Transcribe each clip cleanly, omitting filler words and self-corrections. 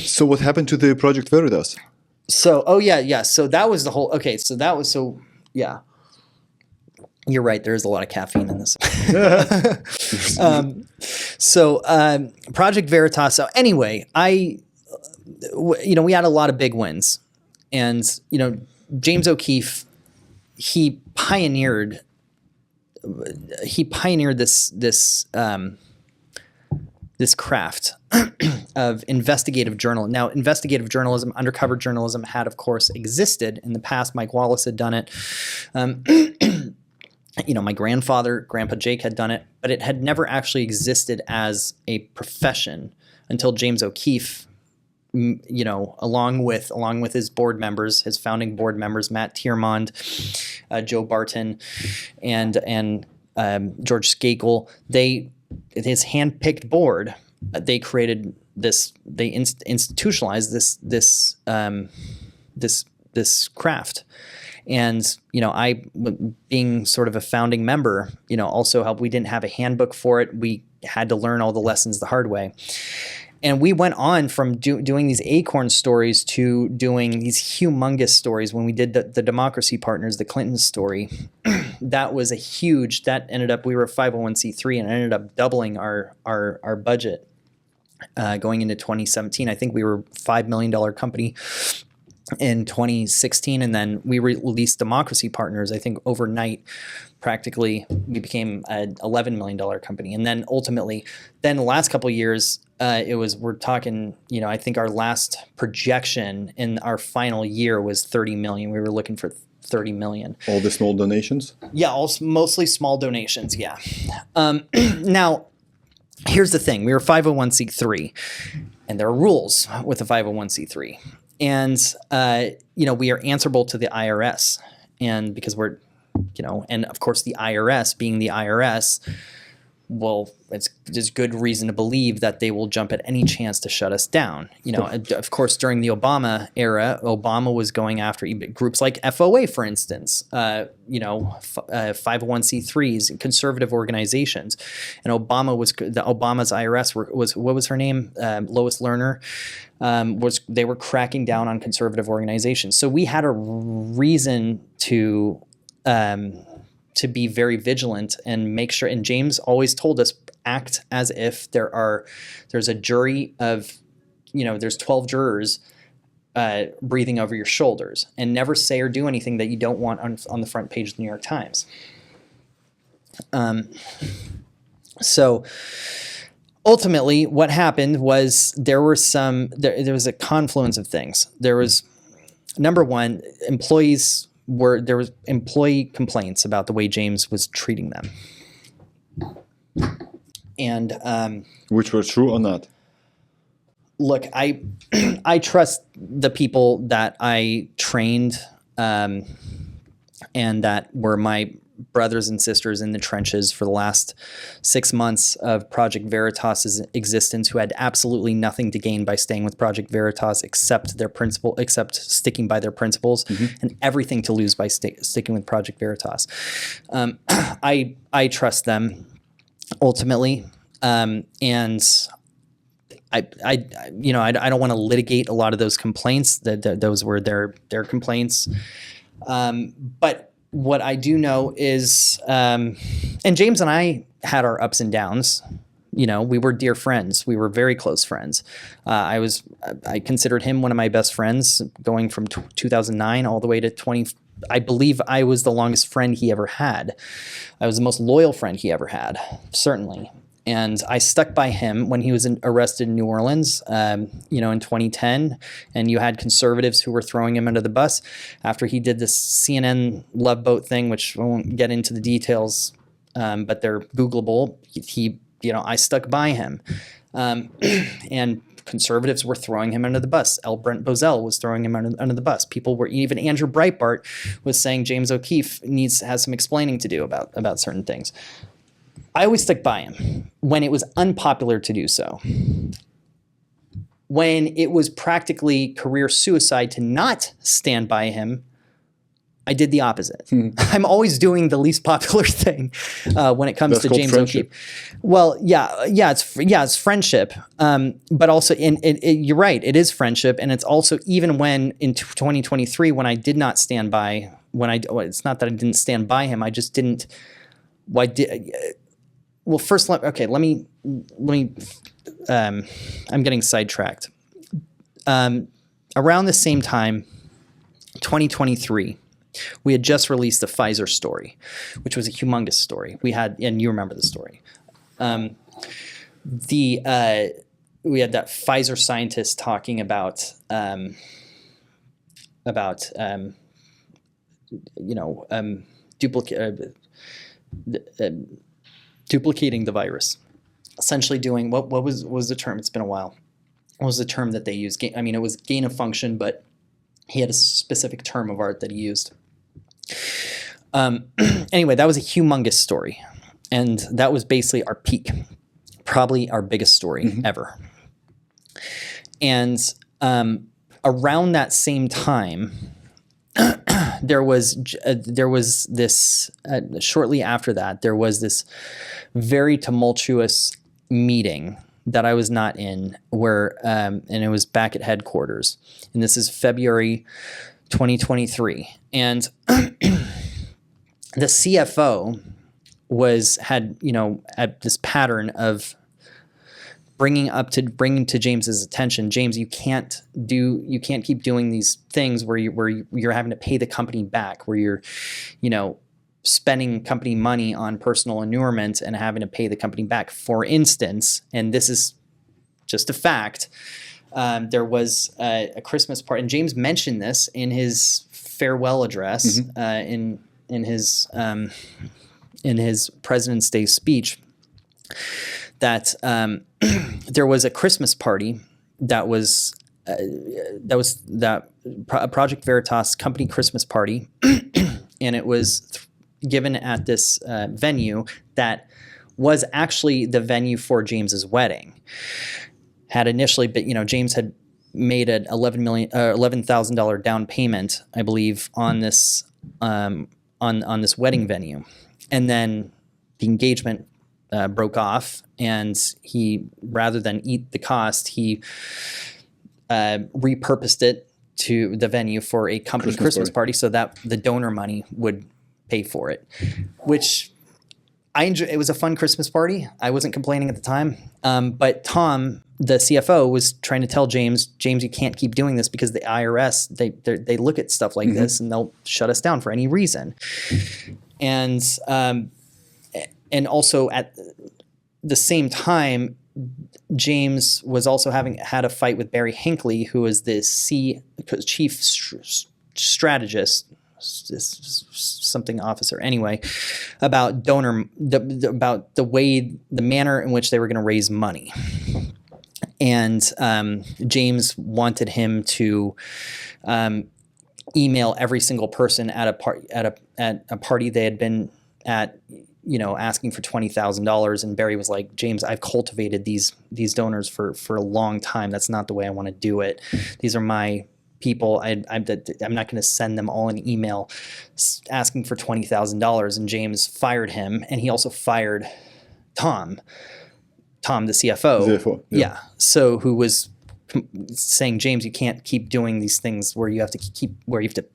So what happened to the Project Veritas? So, So that was the whole. Okay, so that was so. Yeah, you're right. There is a lot of caffeine in this. Project Veritas. So anyway, we had a lot of big wins, and James O'Keefe, he pioneered this craft of investigative journalism. Now, investigative journalism, undercover journalism had, of course, existed in the past. Mike Wallace had done it. My Grandpa Jake had done it, but it had never actually existed as a profession until James O'Keefe, along with his board members, his founding board members, Matt Tiermond, Joe Barton, and George Skakel, his hand-picked board, they created this. They institutionalized this craft, and I, being sort of a founding member, also helped. We didn't have a handbook for it. We had to learn all the lessons the hard way. And we went on from doing these acorn stories to doing these humongous stories. When we did the Democracy Partners, the Clinton story, that was that ended up, we were a 501c3 and ended up doubling our budget going into 2017. I think we were a $5 million company in 2016. And then we released Democracy Partners. I think overnight, practically, we became an $11 million company. And then ultimately, the last couple of years, we're talking, I think our last projection in our final year was 30 million. We were looking for 30 million. All the small donations? Yeah, mostly small donations. Yeah. Now, here's the thing. We were 501c3, and there are rules with a 501c3. And, we are answerable to the IRS. And because we're, and of course the IRS, being the IRS, well, there's good reason to believe that they will jump at any chance to shut us down. Of course, during the Obama era, Obama was going after groups like FOA, for instance, 501c3s, conservative organizations. And Obama's IRS was what was her name? Lois Lerner. They were cracking down on conservative organizations. So we had a reason to be very vigilant and make sure. And James always told us, act as if there's a jury of, there's 12 jurors breathing over your shoulders, and never say or do anything that you don't want on the front page of the New York Times. So ultimately what happened was there was a confluence of things. There was, number one, there was employee complaints about the way James was treating them. And which were true or not? Look, I trust the people that I trained and that were my brothers and sisters in the trenches for the last 6 months of Project Veritas' existence, who had absolutely nothing to gain by staying with Project Veritas except sticking by their principles, and everything to lose by sticking with Project Veritas. I trust them ultimately, and I don't want to litigate a lot of those complaints. Those were their complaints, but what I do know is, and James and I had our ups and downs. We were dear friends. We were very close friends. I considered him one of my best friends, going from 2009 all the way to 20. I believe I was the longest friend he ever had. I was the most loyal friend he ever had, certainly. And I stuck by him when he was arrested in New Orleans, in 2010. And you had conservatives who were throwing him under the bus after he did this CNN Love Boat thing, which I won't get into the details, but they're Googleable. I stuck by him. And conservatives were throwing him under the bus. L. Brent Bozell was throwing him under the bus. Even Andrew Breitbart was saying James O'Keefe has some explaining to do about certain things. I always stuck by him when it was unpopular to do so. When it was practically career suicide to not stand by him, I did the opposite. I'm always doing the least popular thing when it comes That's to called James friendship. O'Keefe. Well, it's friendship, but also you're right. It is friendship, and it's also even when in 2023 when I did not stand by it's not that I didn't stand by him. I just didn't. Why did? Well, first, let me. I'm getting sidetracked. Around the same time, 2023. We had just released the Pfizer story, which was a humongous story. We had, and you remember the story. We had that Pfizer scientist talking about duplicating the virus, essentially doing what was the term? It's been a while. What was the term that they used? I mean, it was gain of function, but he had a specific term of art that he used. Anyway, that was a humongous story. And that was basically our peak, probably our biggest story ever. And around that same time, there was this, shortly after that, there was this very tumultuous meeting that I was not in, where and it was back at headquarters, and this is February 2023, and the CFO had this pattern of bringing to James's attention, James, you can't keep doing these things where you're having to pay the company back, where you're spending company money on personal allurement and having to pay the company back. For instance, and this is just a fact, there was a Christmas party, and James mentioned this in his farewell address, in his President's Day speech, that there was a Christmas party that was a Project Veritas company Christmas party, and it was given at this venue that was actually the venue for James's wedding. Had initially, but James had made an $11,000 down payment, I believe, on this on this wedding venue, and then the engagement broke off, and he, rather than eat the cost, he repurposed it to the venue for a company Christmas party so that the donor money would pay for it, which I enjoyed. It was a fun Christmas party. I wasn't complaining at the time. But Tom, the CFO, was trying to tell James, you can't keep doing this because the IRS, they look at stuff like this and they'll shut us down for any reason. And also at the same time, James was also had a fight with Barry Hinckley, who is the chief strategist, something officer anyway, about about the manner in which they were going to raise money. And James wanted him to email every single person at a party they had been at, asking for $20,000. And Barry was like, James, I've cultivated these donors for a long time. That's not the way I want to do it. These are my people. I'm not going to send them all an email asking for $20,000. And James fired him, and he also fired Tom, the CFO. Yeah. So who was saying, James, you can't keep doing these things where you have to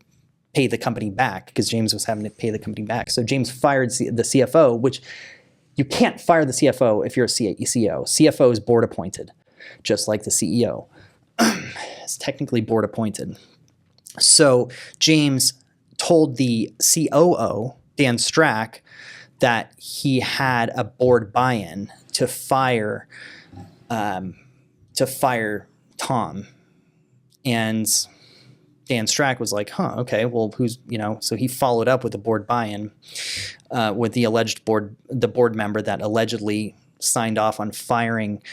pay the company back, because James was having to pay the company back. So James fired the CFO, which you can't fire the CFO if you're a CEO. CFO is board appointed, just like the CEO. It's technically board appointed. So James told the COO, Dan Strack, that he had a board buy-in to fire Tom. And Dan Strack was like, okay, well, so he followed up with a board buy-in with the board member that allegedly signed off on firing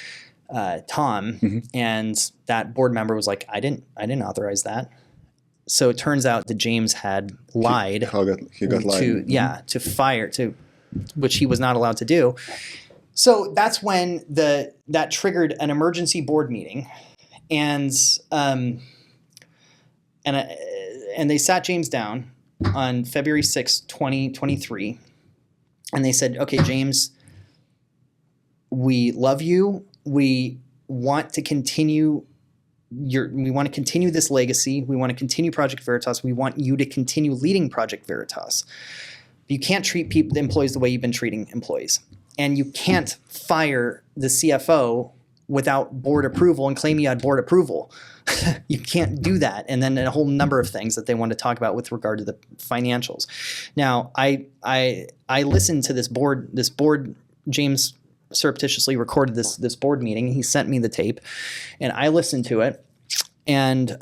Tom, and that board member was like, I didn't authorize that. So it turns out that James had lied. He got lied. To fire, which he was not allowed to do. So that's when that triggered an emergency board meeting, and they sat James down, on February 6, 2023, and they said, okay, James, we love you. We want to continue this legacy. We want to continue Project Veritas. We want you to continue leading Project Veritas. You can't treat the employees the way you've been treating employees. And you can't fire the CFO without board approval and claim you had board approval. You can't do that. And then a whole number of things that they want to talk about with regard to the financials. Now, I listened to this board, James surreptitiously recorded this board meeting. He sent me the tape, and I listened to it. And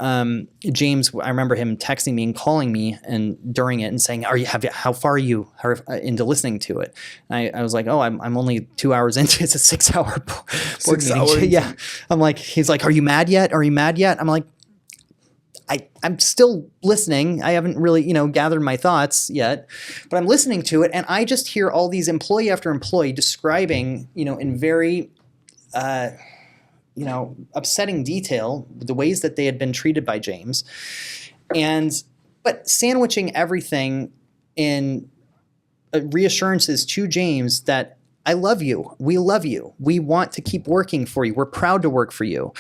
James, I remember him texting me and calling me and during it and saying, how far are you into listening to it? And I was like, oh, I'm only 2 hours into it. It's a 6 hour board meeting. Yeah. I'm like, he's like, are you mad yet? Are you mad yet? I'm like, I'm still listening. I haven't really, gathered my thoughts yet, but I'm listening to it. And I just hear all these employee after employee describing, in very, upsetting detail the ways that they had been treated by James, but sandwiching everything in reassurances to James that I love you. We love you. We want to keep working for you. We're proud to work for you.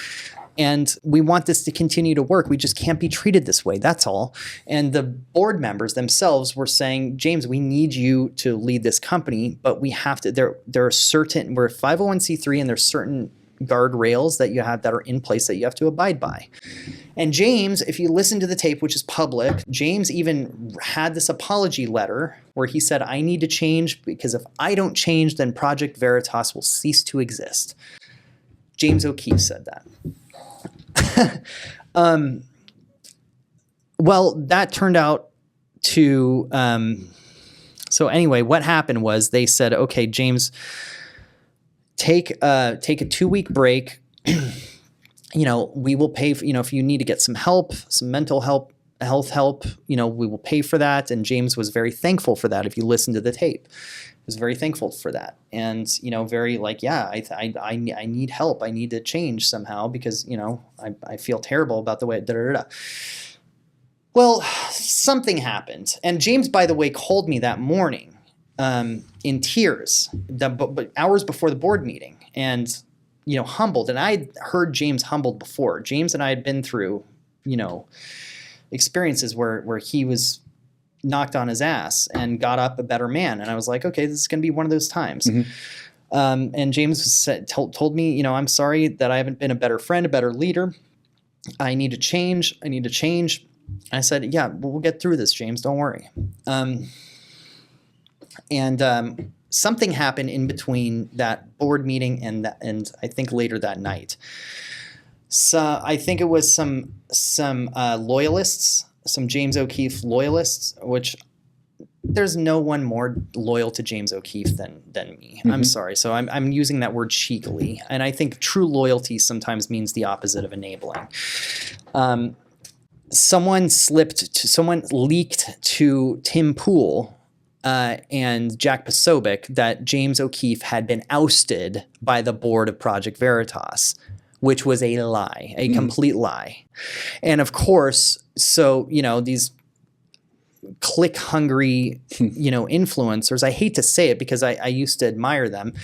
And we want this to continue to work. We just can't be treated this way. That's all. And the board members themselves were saying, James, we need you to lead this company, but we have to, there are certain, we're a 501c3 and there's certain guardrails that you have that are in place that you have to abide by. And James, if you listen to the tape, which is public, James even had this apology letter where he said, I need to change because if I don't change, then Project Veritas will cease to exist. James O'Keefe said that. Well, that turned out to, so anyway, what happened was they said, okay, James, take a 2-week break. We will pay for, if you need to get some help, some mental help, health help, we will pay for that. And James was very thankful for that. If you listen to the tape, he was very thankful for that. And, very like, yeah, I need help. I need to change somehow because, I feel terrible about the way, Well, something happened. And James, by the way, called me that morning. In tears, but hours before the board meeting, and humbled. And I heard James humbled before. James and I had been through, experiences where he was knocked on his ass and got up a better man. And I was like, okay, this is going to be one of those times. Mm-hmm. And James told me, I'm sorry that I haven't been a better friend, a better leader. I need to change. I said, yeah, we'll get through this, James. Don't worry. And something happened in between that board meeting and I think later that night. So I think it was some loyalists, some James O'Keefe loyalists, which there's no one more loyal to James O'Keefe than me. Mm-hmm. I'm sorry. So I'm using that word cheekily. And I think true loyalty sometimes means the opposite of enabling. Someone leaked to Tim Pool and Jack Posobiec that James O'Keefe had been ousted by the board of Project Veritas, which was a lie, a complete lie. And of course, so, these click-hungry, influencers, I hate to say it because I used to admire them,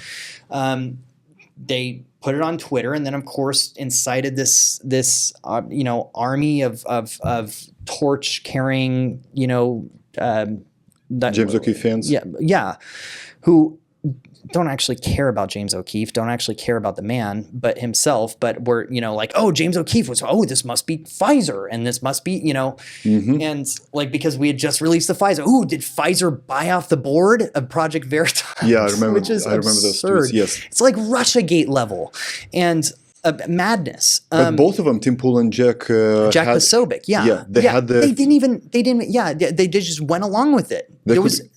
they put it on Twitter and then, of course, incited this army of torch-carrying, James O'Keefe fans? Yeah, who don't actually care about James O'Keefe, don't actually care about the man, but himself, but were, like, oh, James O'Keefe this must be Pfizer, and this must be, mm-hmm. And like, because we had just released the Pfizer. Ooh, did Pfizer buy off the board of Project Veritas? Yeah, I remember. Which is remember those tweets, yes. It's like Russiagate level. And madness. But both of them, Tim Pool and Jack Posobiec, they had the... They just went along with it.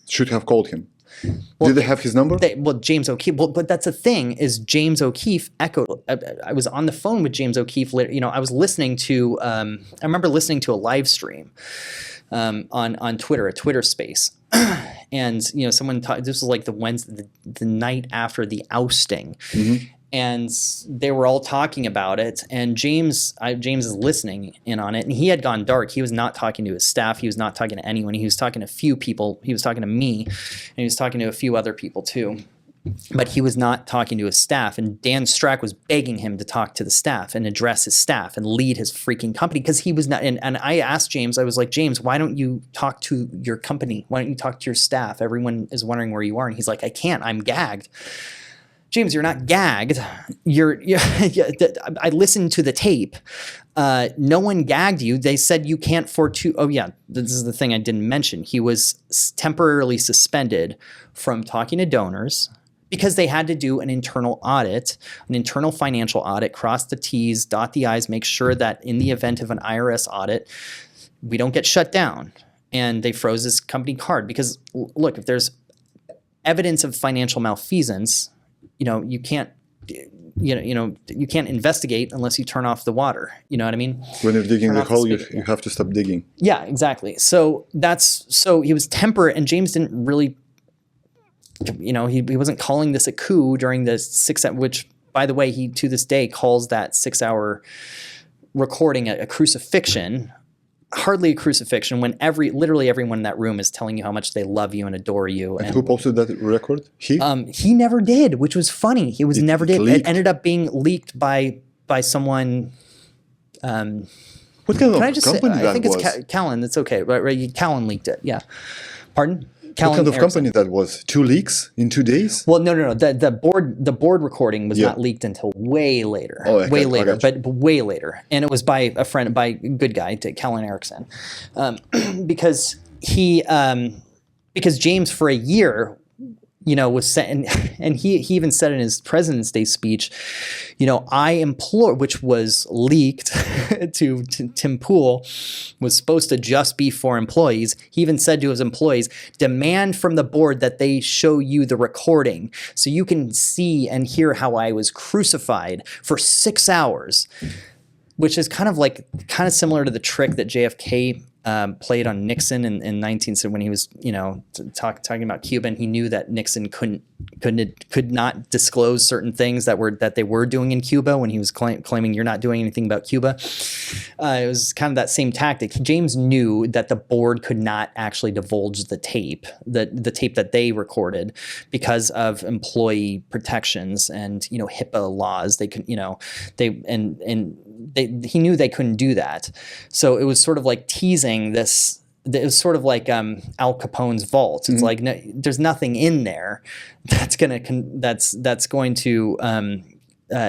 Should have called him. Did they have his number? James O'Keefe. But that's the thing is James O'Keefe echoed. I was on the phone with James O'Keefe. I was listening to. I remember listening to a live stream on Twitter, a Twitter space, and someone talked. This was like the night after the ousting, mm-hmm. and they were all talking about it. And James is listening in on it. And he had gone dark. He was not talking to his staff. He was not talking to anyone. He was talking to a few people. He was talking to me, and he was talking to a few other people too. But he was not talking to his staff. And Dan Strack was begging him to talk to the staff and address his staff and lead his freaking company, because he was not. And I asked James, I was like, James, why don't you talk to your company? Why don't you talk to your staff? Everyone is wondering where you are. And he's like, I can't. I'm gagged. James, you're not gagged. I listened to the tape. No one gagged you. They said you can't Oh yeah, this is the thing I didn't mention. He was temporarily suspended from talking to donors because they had to do an internal audit, an internal financial audit, cross the T's, dot the I's, make sure that in the event of an IRS audit, we don't get shut down. And they froze his company card because, look, if there's evidence of financial malfeasance, you can't investigate unless you turn off the water. You know what I mean? When you're digging the hole, you have to stop digging. Yeah, exactly. So he was temperate, and James didn't really, he wasn't calling this a coup during the 6 hour, which, by the way, he to this day calls that 6 hour recording a crucifixion. Hardly a crucifixion when literally everyone in that room is telling you how much they love you and adore you. And who posted that record? He? He never did, which was funny. It did. Leaked. It ended up being leaked by someone. What kind of company that was? I think it's Callan. That's okay. Right. Callan leaked it. Yeah. Pardon? What kind of company that was? 2 leaks in 2 days? Well, no. The board recording was not leaked until way later. Oh, okay. Way later, but way later. And it was by a friend, by a good guy, Callan Erickson, because James for a year, was set, and he even said in his President's Day speech, I implore, which was leaked to Tim Pool, was supposed to just be for employees. He even said to his employees, demand from the board that they show you the recording so you can see and hear how I was crucified for 6 hours, which is kind of similar to the trick that JFK played on Nixon in when he was, talking about Cuba, and he knew that Nixon could not disclose certain things that they were doing in Cuba when he was claiming you're not doing anything about Cuba. It was kind of that same tactic. James knew that the board could not actually divulge the tape, the tape that they recorded, because of employee protections and HIPAA laws. They could, he knew they couldn't do that. So it was sort of like teasing this. It was sort of like Al Capone's vault. It's like, no, there's nothing in there that's going to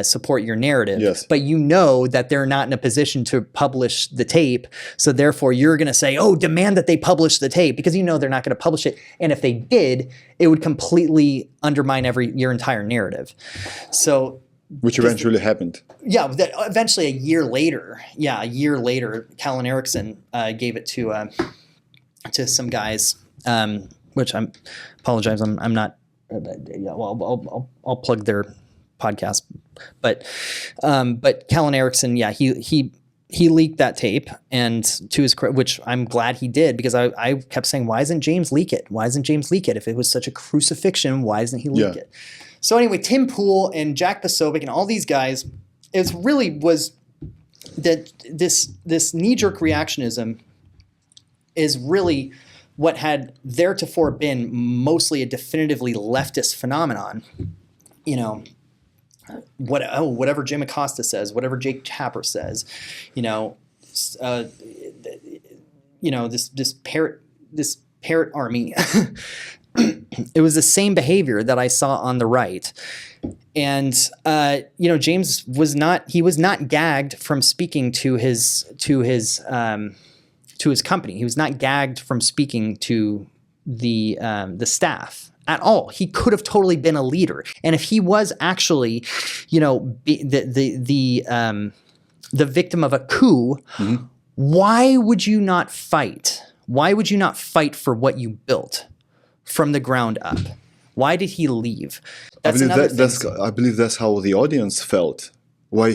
support your narrative. Yes. But that they're not in a position to publish the tape. So therefore you're going to say, demand that they publish the tape, because they're not going to publish it. And if they did, it would completely undermine your entire narrative. So, which eventually happened. Yeah, eventually a year later, Callan Erickson gave it to some guys, which I apologize, I'm not. I'll plug their podcast, but Callan Erickson, he leaked that tape, and to his credit, which I'm glad he did, because I kept saying, why isn't James leak it? Why isn't James leak it? If it was such a crucifixion, why isn't he leak it? So anyway, Tim Pool and Jack Posobiec and all these guys, it really was that this knee-jerk reactionism is really what had theretofore been mostly a definitively leftist phenomenon. Whatever Jim Acosta says, whatever Jake Tapper says, this parrot army. It was the same behavior that I saw on the right. And James was not gagged from speaking to his company. He was not gagged from speaking to the staff at all. He could have totally been a leader. And if he was actually, the victim of a coup, why would you not fight? Why would you not fight for what you built from the ground up? Why did he leave? I believe that's how the audience felt. Why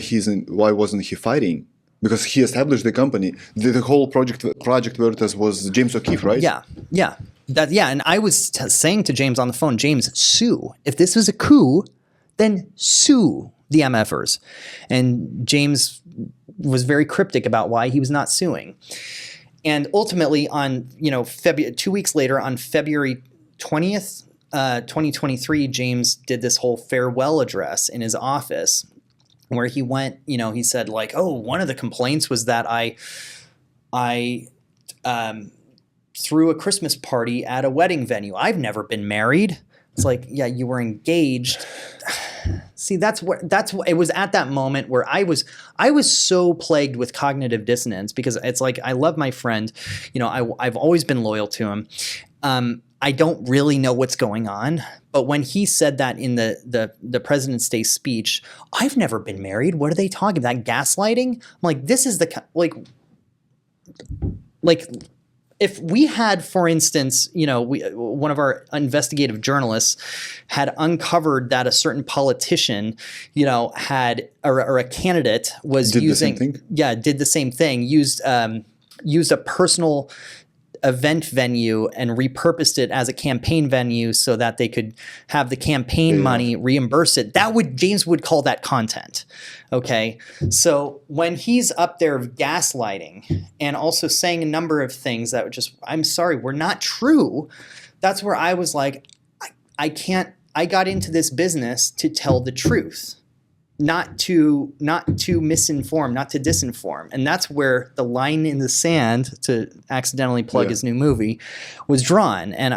wasn't he fighting? Because he established the company. The whole Project Veritas was James O'Keefe, right? Yeah. And I was saying to James on the phone, James, sue. If this was a coup, then sue the MFers. And James was very cryptic about why he was not suing. And ultimately on, 2 weeks later, on February 20th, 2023, James did this whole farewell address in his office where he went, he said like, oh, one of the complaints was that I threw a Christmas party at a wedding venue. I've never been married. It's like, yeah, you were engaged. See, that's what it was at that moment where I was so plagued with cognitive dissonance because it's like, I love my friend, I've always been loyal to him. I don't really know what's going on, but when he said that in the President's Day speech, I've never been married. What are they talking about? Gaslighting? I'm like, this is like if we had, for instance, one of our investigative journalists had uncovered that a certain politician, had or a candidate was did the same thing, used a personal event venue and repurposed it as a campaign venue so that they could have the campaign money reimburse it. James would call that content. Okay. So when he's up there gaslighting and also saying a number of things that I'm sorry, were not true. That's where I was like, I got into this business to tell the truth. Not to misinform, not to disinform. And that's where the line in the sand, to accidentally plug his new movie, was drawn. And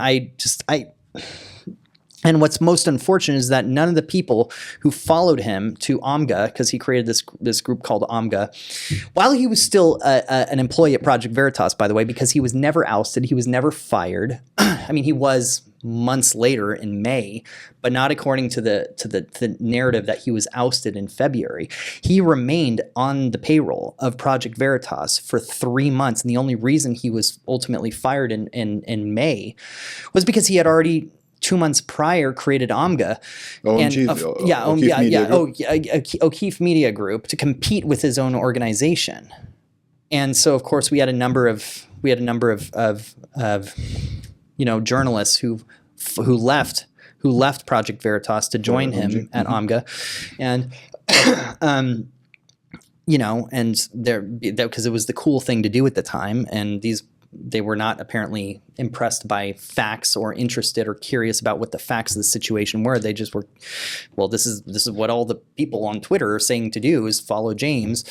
and what's most unfortunate is that none of the people who followed him to OMGA, because he created this group called OMGA, while he was still an employee at Project Veritas, by the way, because he was never ousted, he was never fired. I mean, he was months later in May, but not according to the narrative that he was ousted in February. He remained on the payroll of Project Veritas for 3 months, and the only reason he was ultimately fired in May was because he had already 2 months prior created OMGA, O'Keefe Media Group, to compete with his own organization. And so, of course, we had a number of journalists who left Project Veritas to join him at OMGA, and because it was the cool thing to do at the time, and they were not apparently impressed by facts or interested or curious about what the facts of the situation were. They just were, well, this is what all the people on Twitter are saying to do, is follow James.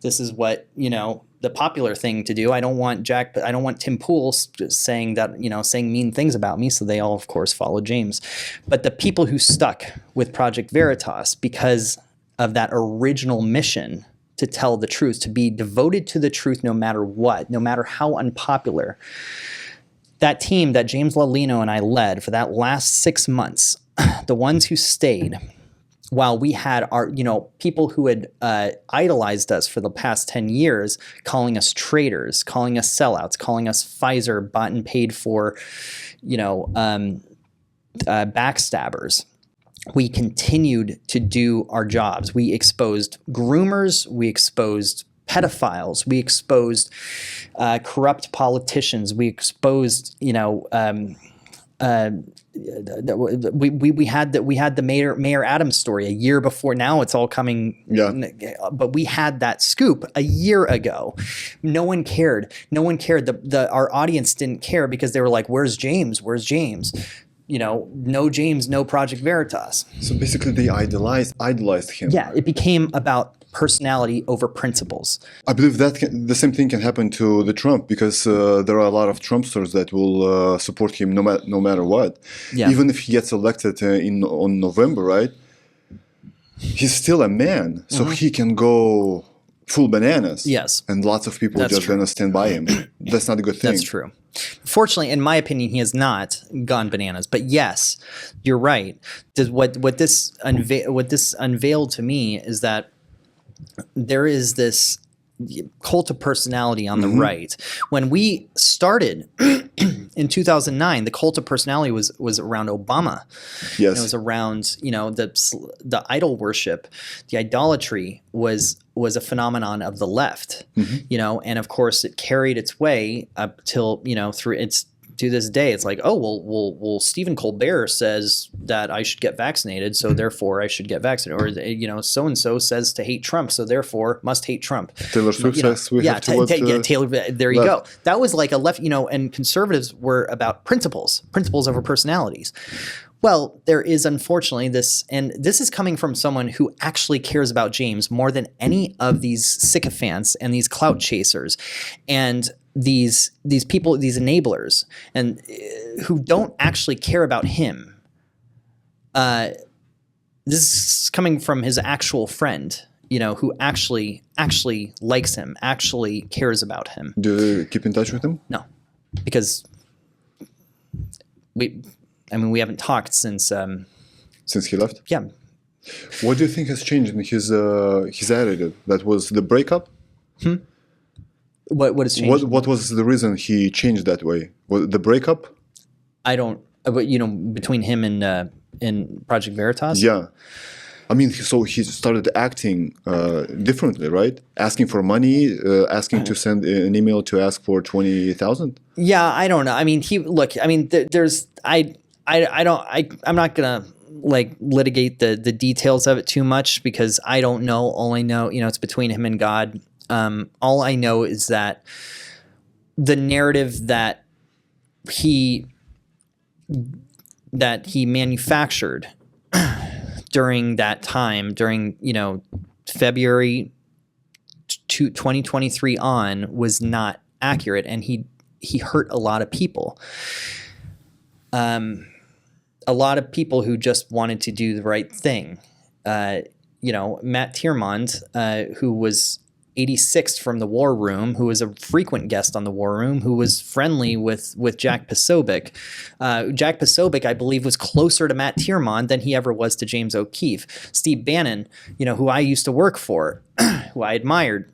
This is what, the popular thing to do. I don't want Tim Pool saying that, saying mean things about me. So they all, of course, followed James. But the people who stuck with Project Veritas because of that original mission to tell the truth, to be devoted to the truth no matter what, no matter how unpopular, that team that James Lalino and I led for that last 6 months, the ones who stayed, while we had our, people who had idolized us for the past 10 years, calling us traitors, calling us sellouts, calling us Pfizer bought and paid for, backstabbers. We continued to do our jobs. We exposed groomers. We exposed pedophiles. We exposed corrupt politicians. We exposed, we had the Mayor Adams story a year before. Now it's all coming. Yeah. But we had that scoop a year ago. No one cared. Our audience didn't care because they were like, "Where's James? Where's James?" No James, no Project Veritas. So basically they idolized him. Yeah, it became about personality over principles. I believe that the same thing can happen to the Trump, because there are a lot of Trumpsters that will support him no matter what. Yeah. Even if he gets elected on November, right? He's still a man, so he can go full bananas. Yes. And lots of people just going to stand by him. That's not a good thing. That's true. Fortunately, in my opinion, he has not gone bananas. But yes, you're right. What this unveiled to me is that there is this cult of personality on the right. When we started in 2009, the cult of personality was around Obama. Yes, and it was around the idol worship, the idolatry was a phenomenon of the left. And of course it carried its way up till through its to this day, it's like, oh, well, Stephen Colbert says that I should get vaccinated, so therefore I should get vaccinated. Or, so-and-so says to hate Trump, so therefore must hate Trump. Taylor Swift says we have to vote. Taylor, there you go. That was like a left, and conservatives were about principles over personalities. Well, there is unfortunately this, and this is coming from someone who actually cares about James more than any of these sycophants and these clout chasers and these people, these enablers, and who don't actually care about him. This is coming from his actual friend, who actually likes him, actually cares about him. Do you keep in touch with him? No, because we haven't talked since he left. Yeah. What do you think has changed in his attitude? That was the breakup. What has changed? What was the reason he changed that way? Was it the breakup? I don't. But between him and in Project Veritas. Yeah. I mean, so he started acting differently, right? Asking for money, asking to send an email to ask for 20,000. Yeah, I don't know. I mean, I'm not gonna litigate the details of it too much because I don't know. All I know, it's between him and God. All I know is that the narrative that he manufactured during that time, during February 2023 on, was not accurate, and he hurt a lot of people. A lot of people who just wanted to do the right thing. Matt Tiermond, who was 86th from the War Room, who was a frequent guest on the War Room, who was friendly with Jack Posobiec. Jack Posobiec, I believe, was closer to Matt Tiermond than he ever was to James O'Keefe. Steve Bannon, who I used to work for, who I admired,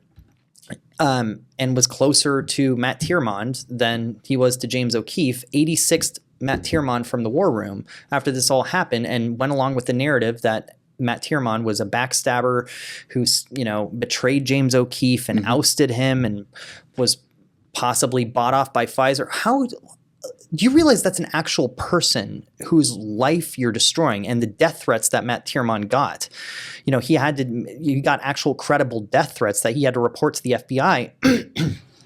and was closer to Matt Tiermond than he was to James O'Keefe. 86th Matt Tiermond from the War Room after this all happened, and went along with the narrative that Matt Tiermond was a backstabber who, betrayed James O'Keefe and ousted him and was possibly bought off by Pfizer. How do you realize that's an actual person whose life you're destroying, and the death threats that Matt Tiermond got? He got actual credible death threats that he had to report to the FBI.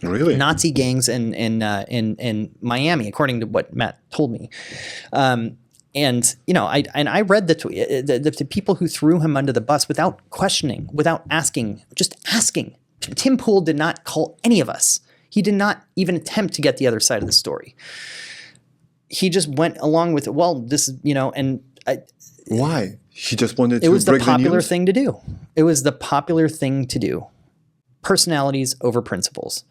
Really? Nazi gangs in Miami, according to what Matt told me. I read the people who threw him under the bus without questioning, without asking, just asking. Tim Pool did not call any of us. He did not even attempt to get the other side of the story. He just went along with it. Well, this is, why? He just wanted to break the news? It was the popular thing to do. It was the popular thing to do. Personalities over principles.